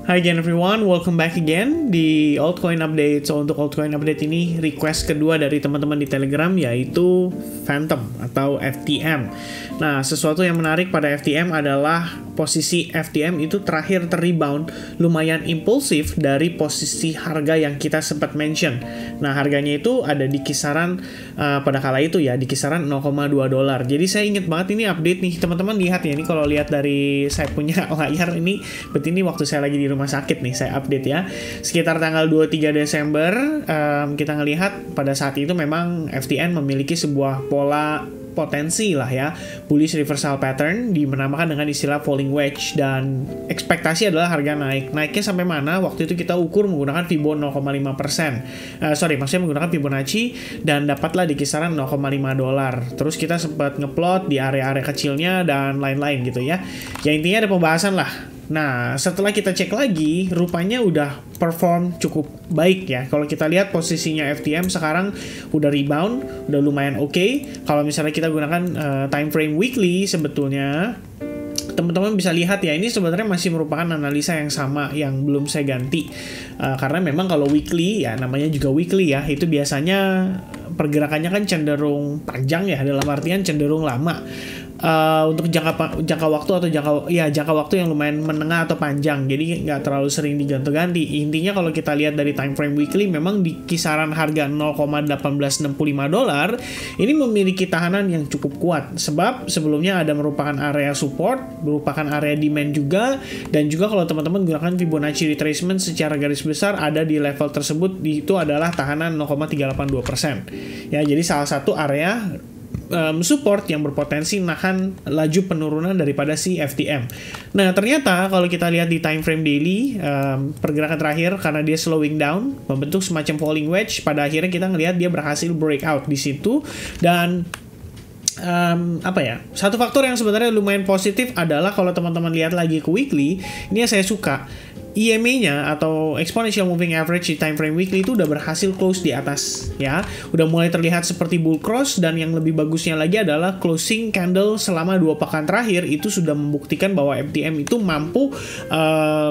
Hi again everyone, welcome back again di Altcoin Update. So untuk Altcoin Update ini request kedua dari teman-teman di Telegram yaitu Phantom atau FTM. Nah, sesuatu yang menarik pada FTM adalah posisi FTM itu terakhir terrebound lumayan impulsif dari posisi harga yang kita sempat mention. Nah, harganya itu ada di kisaran pada kala itu ya, di kisaran $0,2. Jadi saya ingat banget ini update nih, teman-teman lihat ya, ini kalau lihat dari saya punya layar ini, berarti ini waktu saya lagi di rumah sakit nih, saya update ya. Sekitar tanggal 23 Desember, kita ngelihat pada saat itu memang FTN memiliki sebuah pola potensi lah ya, bullish reversal pattern dinamakan dengan istilah falling wedge, dan ekspektasi adalah harga naiknya sampai mana waktu itu kita ukur menggunakan Fibo 0,5%, maksudnya menggunakan Fibonacci, dan dapatlah di kisaran $0,5. Terus kita sempat ngeplot di area-area kecilnya dan lain-lain gitu ya. Ya intinya ada pembahasan lah. Nah, setelah kita cek lagi, rupanya udah perform cukup baik ya. Kalau kita lihat posisinya FTM sekarang udah rebound, udah lumayan oke. Kalau misalnya kita gunakan time frame weekly, sebetulnya teman-teman bisa lihat ya, ini sebenarnya masih merupakan analisa yang sama yang belum saya ganti. Karena memang kalau weekly ya, namanya juga weekly ya, itu biasanya pergerakannya kan cenderung panjang ya, dalam artian cenderung lama. Untuk jangka waktu atau jangka waktu yang lumayan menengah atau panjang, jadi nggak terlalu sering diganti-ganti. Intinya kalau kita lihat dari time frame weekly, memang di kisaran harga $0,1865 ini memiliki tahanan yang cukup kuat, sebab sebelumnya ada merupakan area support, merupakan area demand juga, dan juga kalau teman-teman gunakan Fibonacci retracement secara garis besar ada di level tersebut, itu adalah tahanan 0,382%. Ya, jadi salah satu area support yang berpotensi nahan laju penurunan daripada si FTM. Nah, ternyata kalau kita lihat di time frame daily, pergerakan terakhir karena dia slowing down, membentuk semacam falling wedge, pada akhirnya kita ngelihat dia berhasil breakout di situ. Dan satu faktor yang sebenarnya lumayan positif adalah kalau teman-teman lihat lagi ke weekly, ini yang saya suka. EMA-nya atau Exponential Moving Average di time frame weekly itu udah berhasil close di atas ya. Udah mulai terlihat seperti bull cross, dan yang lebih bagusnya lagi adalah closing candle selama 2 pekan terakhir itu sudah membuktikan bahwa FTM itu mampu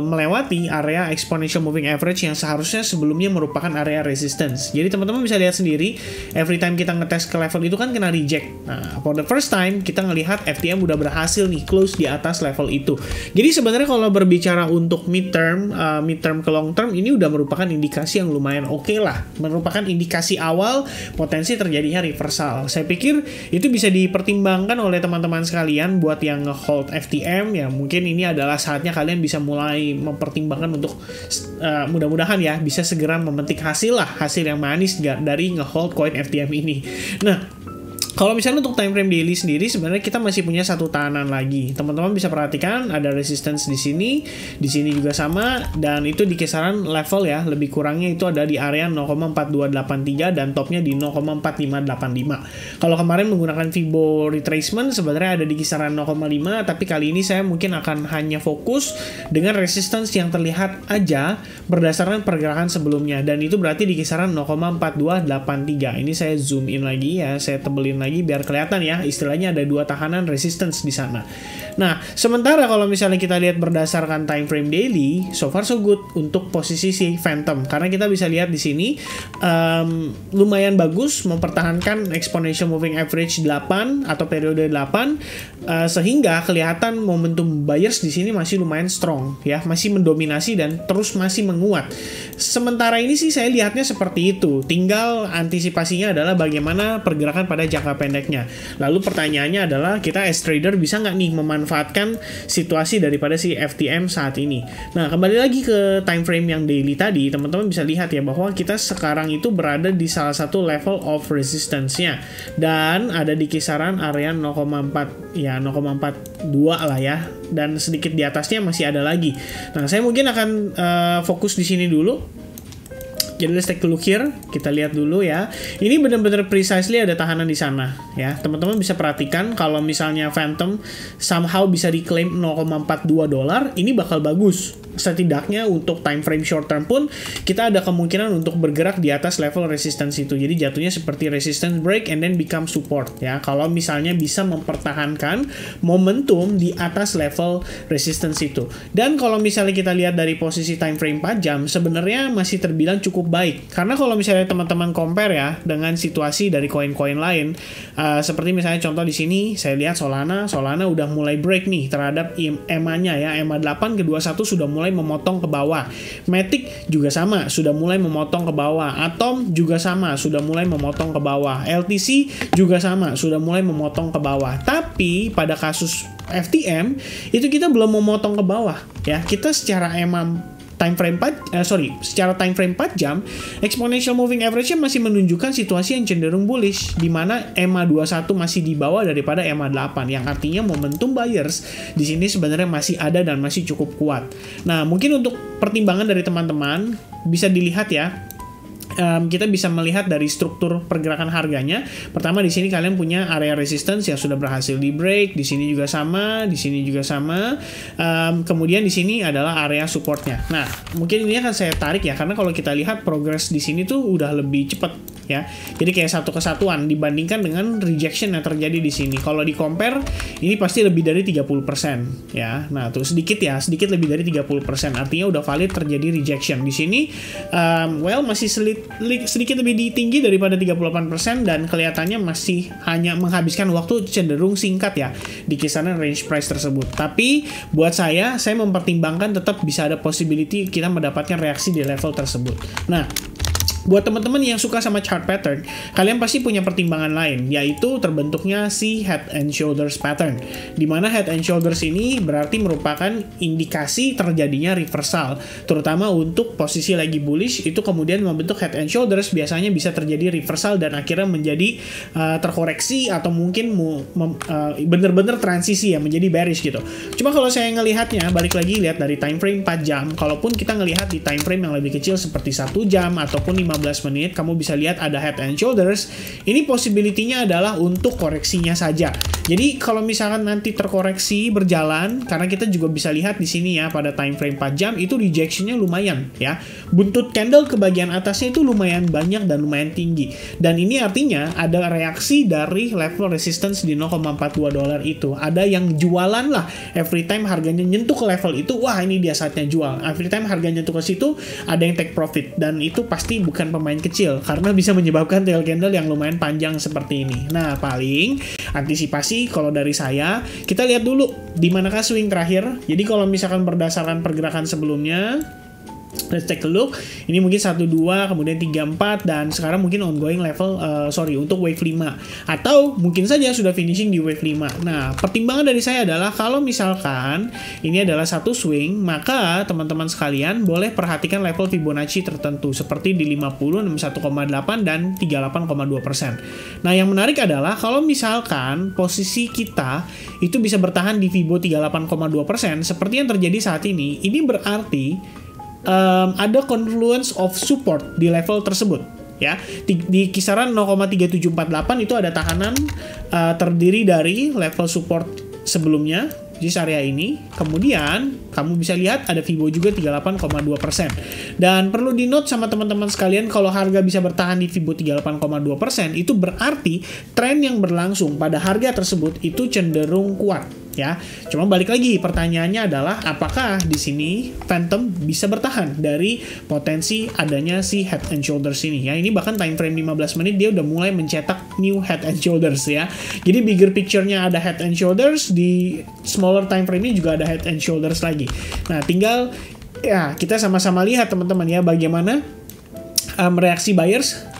melewati area Exponential Moving Average yang seharusnya sebelumnya merupakan area resistance. Jadi teman-teman bisa lihat sendiri, every time kita ngetes ke level itu kan kena reject. Nah, for the first time kita ngelihat FTM udah berhasil nih close di atas level itu. Jadi sebenarnya kalau berbicara untuk midterm ke long term, ini udah merupakan indikasi yang lumayan oke lah, merupakan indikasi awal potensi terjadinya reversal. Saya pikir itu bisa dipertimbangkan oleh teman-teman sekalian buat yang nge-hold FTM ya. Mungkin ini adalah saatnya kalian bisa mulai mempertimbangkan untuk mudah-mudahan ya bisa segera memetik hasil yang manis dari nge-hold coin FTM ini. Nah, kalau misalnya untuk time frame daily sendiri, sebenarnya kita masih punya satu tahanan lagi. Teman-teman bisa perhatikan ada resistance di sini juga sama, dan itu di kisaran level ya, lebih kurangnya itu ada di area 0,4283 dan topnya di 0,4585. Kalau kemarin menggunakan Fibo retracement sebenarnya ada di kisaran 0,5, tapi kali ini saya mungkin akan hanya fokus dengan resistance yang terlihat aja berdasarkan pergerakan sebelumnya, dan itu berarti di kisaran 0,4283. Ini saya zoom in lagi ya, saya tebelin lagi biar kelihatan ya, istilahnya ada 2 tahanan resistance di sana. Nah, sementara kalau misalnya kita lihat berdasarkan time frame daily, so far so good untuk posisi si Phantom, karena kita bisa lihat di sini lumayan bagus mempertahankan exponential moving average 8 atau periode 8, sehingga kelihatan momentum buyers di sini masih lumayan strong ya, masih mendominasi dan terus masih menguat. Sementara ini sih saya lihatnya seperti itu. Tinggal antisipasinya adalah bagaimana pergerakan pada jangka pendeknya. Lalu pertanyaannya adalah, kita as trader bisa nggak nih memanfaatkan situasi daripada si FTM saat ini. Nah, kembali lagi ke time frame yang daily tadi, teman-teman bisa lihat ya bahwa kita sekarang itu berada di salah satu level of resistance-nya, dan ada di kisaran area 0,42 lah ya, dan sedikit di atasnya masih ada lagi. Nah, saya mungkin akan fokus di sini dulu. Jadi let's take a look here, kita lihat dulu ya. Ini benar-benar precisely ada tahanan di sana ya. Teman-teman bisa perhatikan kalau misalnya Phantom somehow bisa diklaim $0,42, ini bakal bagus. setidaknya untuk time frame short term pun kita ada kemungkinan untuk bergerak di atas level resistance itu. Jadi jatuhnya seperti resistance break and then become support ya. Kalau misalnya bisa mempertahankan momentum di atas level resistance itu. Dan kalau misalnya kita lihat dari posisi time frame 4 jam sebenarnya masih terbilang cukup baik. Karena kalau misalnya teman-teman compare ya dengan situasi dari koin-koin lain, seperti misalnya contoh di sini saya lihat Solana udah mulai break nih terhadap EMA-nya ya. EMA 8 ke 21 sudah mulai memotong ke bawah. Matic juga sama, sudah mulai memotong ke bawah. Atom juga sama, sudah mulai memotong ke bawah. LTC juga sama, sudah mulai memotong ke bawah. Tapi pada kasus FTM itu kita belum memotong ke bawah ya. Kita secara EMA secara time frame 4 jam, exponential moving average-nya masih menunjukkan situasi yang cenderung bullish, di mana EMA 21 masih di bawah daripada EMA 8, yang artinya momentum buyers di sini sebenarnya masih ada dan masih cukup kuat. Nah, mungkin untuk pertimbangan dari teman-teman bisa dilihat ya. Kita bisa melihat dari struktur pergerakan harganya. Pertama di sini kalian punya area resistance yang sudah berhasil di break, di sini juga sama, di sini juga sama. Kemudian di sini adalah area supportnya. Nah, mungkin ini akan saya tarik ya, karena kalau kita lihat progres di sini tuh udah lebih cepat ya. Jadi kayak satu kesatuan dibandingkan dengan rejection yang terjadi di sini. Kalau di compare ini pasti lebih dari 30% ya. Nah, tuh sedikit lebih dari 30%. Artinya udah valid terjadi rejection. Di sini masih sedikit lebih tinggi daripada 38% dan kelihatannya masih hanya menghabiskan waktu cenderung singkat ya di kisaran range price tersebut. Tapi buat saya mempertimbangkan tetap bisa ada possibility kita mendapatkan reaksi di level tersebut. Nah, buat teman-teman yang suka sama chart pattern, kalian pasti punya pertimbangan lain, yaitu terbentuknya si head and shoulders pattern. Dimana head and shoulders ini berarti merupakan indikasi terjadinya reversal, terutama untuk posisi lagi bullish, itu kemudian membentuk head and shoulders, biasanya bisa terjadi reversal dan akhirnya menjadi terkoreksi atau mungkin bener-bener transisi ya, menjadi bearish gitu. Cuma kalau saya ngelihatnya, balik lagi lihat dari time frame 4 jam, kalaupun kita ngelihat di time frame yang lebih kecil seperti 1 jam ataupun 15 menit, kamu bisa lihat ada head and shoulders. Ini possibility-nya adalah untuk koreksinya saja. Jadi kalau misalkan nanti terkoreksi berjalan, karena kita juga bisa lihat di sini ya pada time frame 4 jam itu rejection-nya lumayan ya. Buntut candle ke bagian atasnya itu lumayan banyak dan lumayan tinggi. Dan ini artinya ada reaksi dari level resistance di $0.42 itu. Ada yang jualan lah. Every time harganya nyentuh ke level itu, wah ini dia saatnya jual. Every time harganya nyentuh ke situ, ada yang take profit. Dan itu pasti bukan pemain kecil karena bisa menyebabkan tail candle yang lumayan panjang seperti ini. Nah, paling antisipasi kalau dari saya, kita lihat dulu di manakah swing terakhir. Jadi kalau misalkan berdasarkan pergerakan sebelumnya, let's take a look. Ini mungkin 1, 2, kemudian 3, 4, dan sekarang mungkin ongoing level, untuk wave 5. Atau mungkin saja sudah finishing di wave 5. Nah, pertimbangan dari saya adalah kalau misalkan ini adalah satu swing, maka teman-teman sekalian boleh perhatikan level Fibonacci tertentu, seperti di 50, 61,8, dan 38,2%. Nah, yang menarik adalah kalau misalkan posisi kita itu bisa bertahan di Fibo 38,2%, seperti yang terjadi saat ini berarti ada confluence of support di level tersebut ya. Di kisaran 0,3748 itu ada tahanan terdiri dari level support sebelumnya di area ini. Kemudian kamu bisa lihat ada Fibo juga 38,2%. Dan perlu di note sama teman-teman sekalian, kalau harga bisa bertahan di Fibo 38,2%, itu berarti tren yang berlangsung pada harga tersebut itu cenderung kuat ya. Cuma balik lagi pertanyaannya adalah apakah di sini Phantom bisa bertahan dari potensi adanya si head and shoulders ini ya. Ini bahkan time frame 15 menit dia udah mulai mencetak new head and shoulders ya. Jadi bigger picture-nya ada head and shoulders, di smaller time frame-nya juga ada head and shoulders lagi. Nah, tinggal ya kita sama-sama lihat teman-teman ya bagaimana reaksi buyers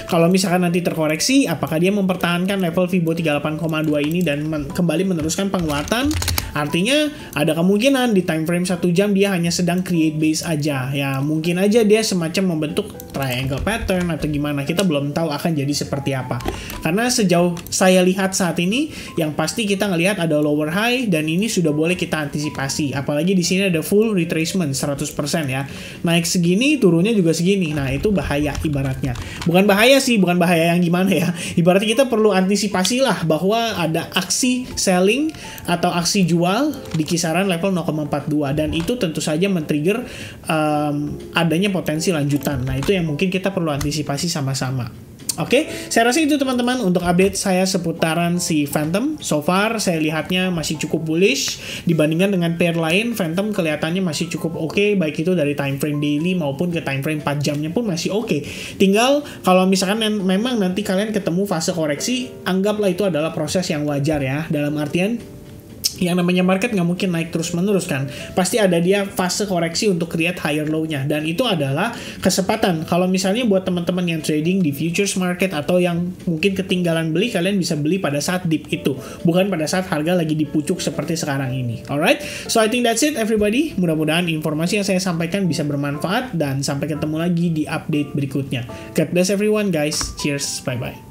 kalau misalkan nanti terkoreksi, apakah dia mempertahankan level Fibo 38,2 ini dan kembali meneruskan penguatan. Artinya ada kemungkinan di time frame 1 jam dia hanya sedang create base aja ya. Mungkin aja dia semacam membentuk triangle pattern atau gimana, kita belum tahu akan jadi seperti apa. Karena sejauh saya lihat saat ini, yang pasti kita ngelihat ada lower high dan ini sudah boleh kita antisipasi. Apalagi di sini ada full retracement 100% ya. Naik segini, turunnya juga segini. Nah, itu bahaya ibaratnya. Bukan bahaya sih, bukan bahaya yang gimana ya. Ibaratnya kita perlu antisipasi lah bahwa ada aksi selling atau aksi jual jual di kisaran level 0,42 dan itu tentu saja men-trigger adanya potensi lanjutan. Nah, itu yang mungkin kita perlu antisipasi sama-sama. Oke, saya rasa itu teman-teman untuk update saya seputaran si Phantom. So far saya lihatnya masih cukup bullish dibandingkan dengan pair lain. Phantom kelihatannya masih cukup oke, baik itu dari time frame daily maupun ke time frame 4 jamnya pun masih oke. Tinggal kalau misalkan memang nanti kalian ketemu fase koreksi, anggaplah itu adalah proses yang wajar ya. Dalam artian yang namanya market nggak mungkin naik terus-menerus kan. Pasti ada dia fase koreksi untuk create higher low-nya. Dan itu adalah kesempatan. Kalau misalnya buat teman-teman yang trading di futures market atau yang mungkin ketinggalan beli, kalian bisa beli pada saat dip itu. Bukan pada saat harga lagi dipucuk seperti sekarang ini. Alright? So I think that's it everybody. Mudah-mudahan informasi yang saya sampaikan bisa bermanfaat. Dan sampai ketemu lagi di update berikutnya. God bless everyone guys. Cheers. Bye-bye.